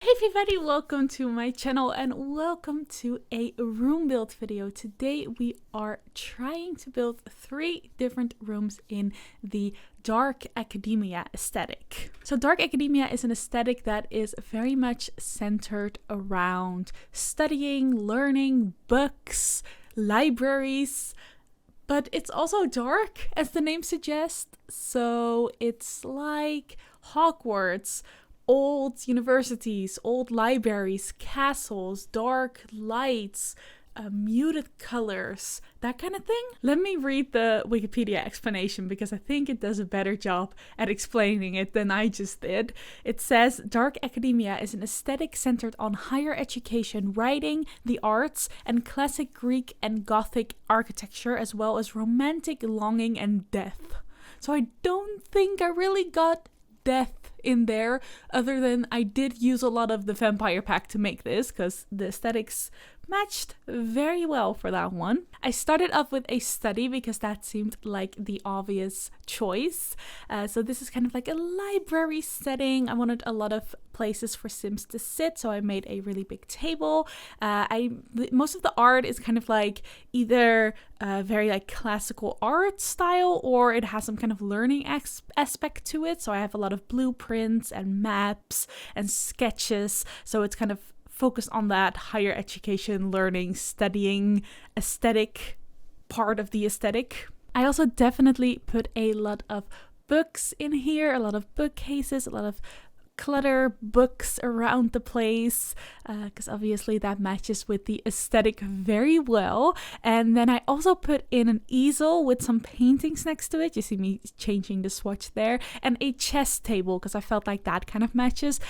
Hey everybody, welcome to my channel and welcome to a room build video. Today we are trying to build 3 different rooms in the dark academia aesthetic. So dark academia is an aesthetic that is very much centered around studying, learning, books, libraries, but it's also dark, as the name suggests. So it's like Hogwarts, old universities, old libraries, castles, dark lights, muted colors, that kind of thing. Let me read the Wikipedia explanation because I think it does a better job at explaining it than I just did. It says, dark academia is an aesthetic centered on higher education, writing, the arts, and classic Greek and Gothic architecture, as well as romantic longing and death. So I don't think I really got death in there, other than I did use a lot of the vampire pack to make this because the aesthetics matched very well for that one. I started off with a study because that seemed like the obvious choice. So this is kind of like a library setting. I wanted a lot of places for Sims to sit, so I made a really big table. Most of the art is kind of like either very like classical art style, or it has some kind of learning aspect to it. So I have a lot of blueprints and maps and sketches. So it's kind of focused on that higher education, learning, studying aesthetic part of the aesthetic. I also definitely put a lot of books in here, a lot of bookcases, a lot of clutter books around the place, because obviously that matches with the aesthetic very well. And then I also put in an easel with some paintings next to it. You see me changing the swatch there, and a chess table because I felt like that kind of matches.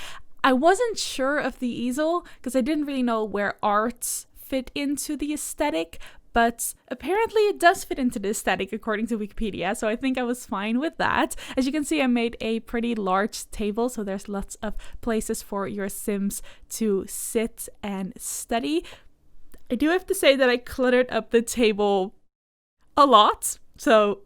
I wasn't sure of the easel because I didn't really know where arts fit into the aesthetic, but apparently it does fit into the aesthetic according to Wikipedia, so I think I was fine with that. As you can see, I made a pretty large table, so there's lots of places for your Sims to sit and study. I do have to say that I cluttered up the table a lot, so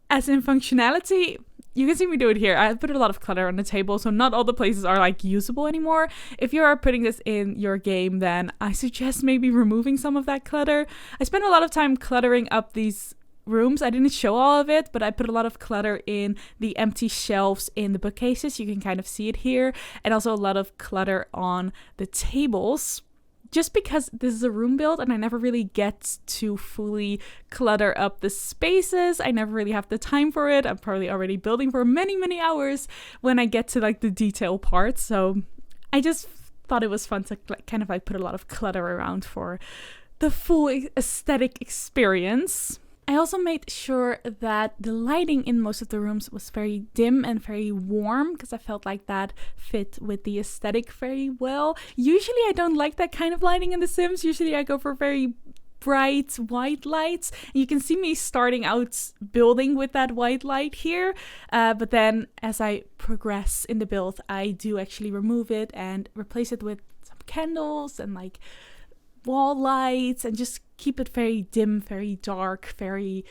as in functionality, you can see me do it here. I put a lot of clutter on the table, so not all the places are like usable anymore. If you are putting this in your game, then I suggest maybe removing some of that clutter. I spent a lot of time cluttering up these rooms. I didn't show all of it, but I put a lot of clutter in the empty shelves in the bookcases. You can kind of see it here. And also a lot of clutter on the tables. Just because this is a room build and I never really get to fully clutter up the spaces. I never really have the time for it. I'm probably already building for many hours when I get to like the detail part. So I just thought it was fun to kind of like put a lot of clutter around for the full aesthetic experience. I also made sure that the lighting in most of the rooms was very dim and very warm because I felt like that fit with the aesthetic very well. Usually I don't like that kind of lighting in The Sims. Usually I go for very bright white lights. You can see me starting out building with that white light here, but then as I progress in the build, I do actually remove it and replace it with some candles and like wall lights and just keep it very dim, very dark, very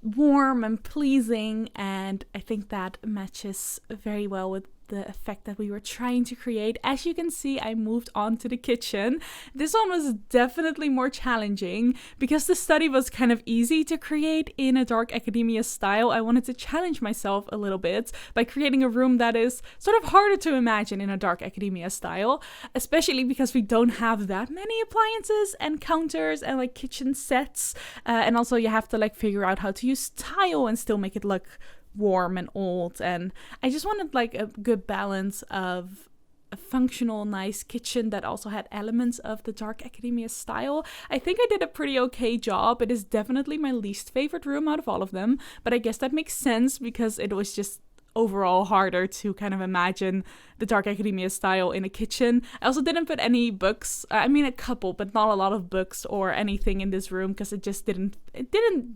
warm and pleasing, and I think that matches very well with the effect that we were trying to create. As you can see, I moved on to the kitchen. This one was definitely more challenging because the study was kind of easy to create in a dark academia style. I wanted to challenge myself a little bit by creating a room that is sort of harder to imagine in a dark academia style, especially because we don't have that many appliances and counters and like kitchen sets, and also you have to like figure out how to use tile and still make it look warm and old. And I just wanted like a good balance of a functional, nice kitchen that also had elements of the dark academia style. I think I did a pretty okay job. It is definitely my least favorite room out of all of them, but I guess that makes sense because it was just overall harder to kind of imagine the dark academia style in a kitchen. I also didn't put any books, I mean a couple, but not a lot of books or anything in this room because it didn't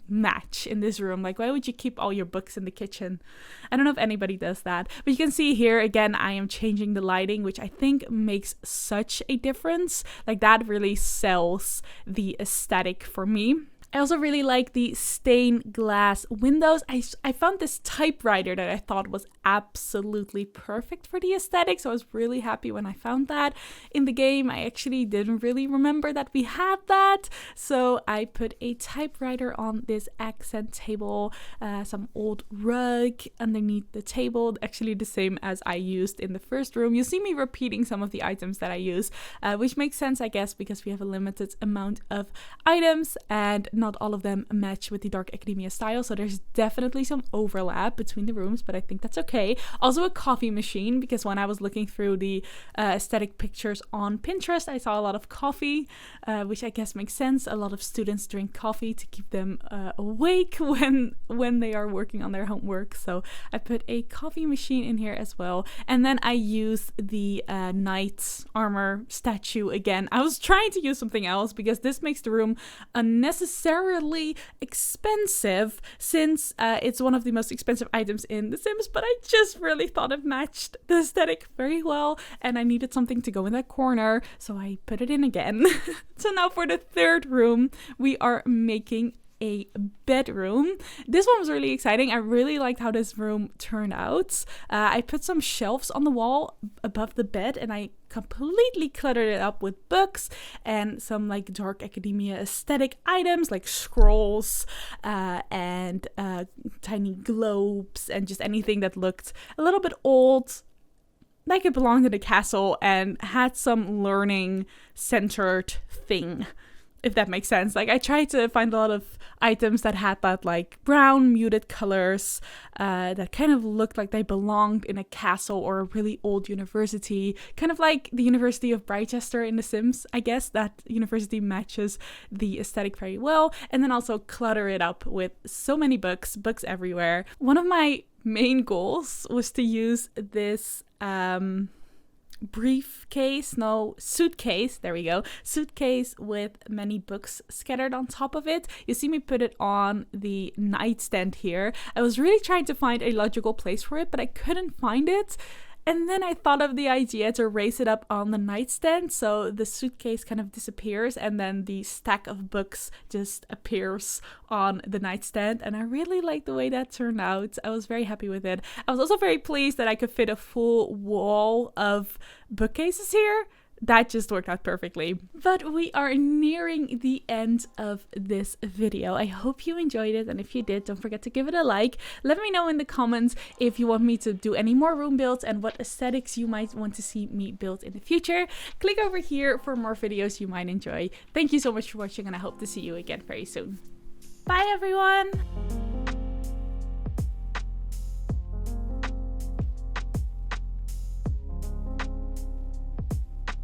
match in this room. Like, why would you keep all your books in the kitchen? I don't know if anybody does that, but you can see here again I am changing the lighting, which I think makes such a difference. Like, that really sells the aesthetic for me. I also really like the stained glass windows. I found this typewriter that I thought was absolutely perfect for the aesthetic, so I was really happy when I found that. In the game, I actually didn't really remember that we had that, so I put a typewriter on this accent table, some old rug underneath the table, actually the same as I used in the first room. You see me repeating some of the items that I use, which makes sense, I guess, because we have a limited amount of items and not all of them match with the Dark Academia style, so there's definitely some overlap between the rooms, but I think that's okay. Also a coffee machine, because when I was looking through the aesthetic pictures on Pinterest, I saw a lot of coffee, which I guess makes sense. A lot of students drink coffee to keep them awake when they are working on their homework, so I put a coffee machine in here as well. And then I use the knight armor statue again. I was trying to use something else because this makes the room unnecessarily expensive, since it's one of the most expensive items in The Sims, but I just really thought it matched the aesthetic very well and I needed something to go in that corner, so I put it in again. So now for the third room, we are making a bedroom. This one was really exciting. I really liked how this room turned out. I put some shelves on the wall above the bed and I completely cluttered it up with books and some like Dark Academia aesthetic items like scrolls and tiny globes and just anything that looked a little bit old, like it belonged in a castle and had some learning centered thing, if that makes sense. Like I tried to find a lot of items that had that like brown muted colors that kind of looked like they belonged in a castle or a really old university, kind of like the University of Britechester in The Sims. I guess that university matches the aesthetic very well. And then also clutter it up with so many books everywhere. One of my main goals was to use this suitcase, there we go, suitcase with many books scattered on top of it. You see me put it on the nightstand here. I was really trying to find a logical place for it, but I couldn't find it. And then I thought of the idea to raise it up on the nightstand, so the suitcase kind of disappears and then the stack of books just appears on the nightstand. And I really liked the way that turned out. I was very happy with it. I was also very pleased that I could fit a full wall of bookcases here. That just worked out perfectly. But we are nearing the end of this video. I hope you enjoyed it, and if you did, don't forget to give it a like. Let me know in the comments if you want me to do any more room builds and what aesthetics you might want to see me build in the future. Click over here for more videos you might enjoy. Thank you so much for watching, and I hope to see you again very soon. Bye everyone!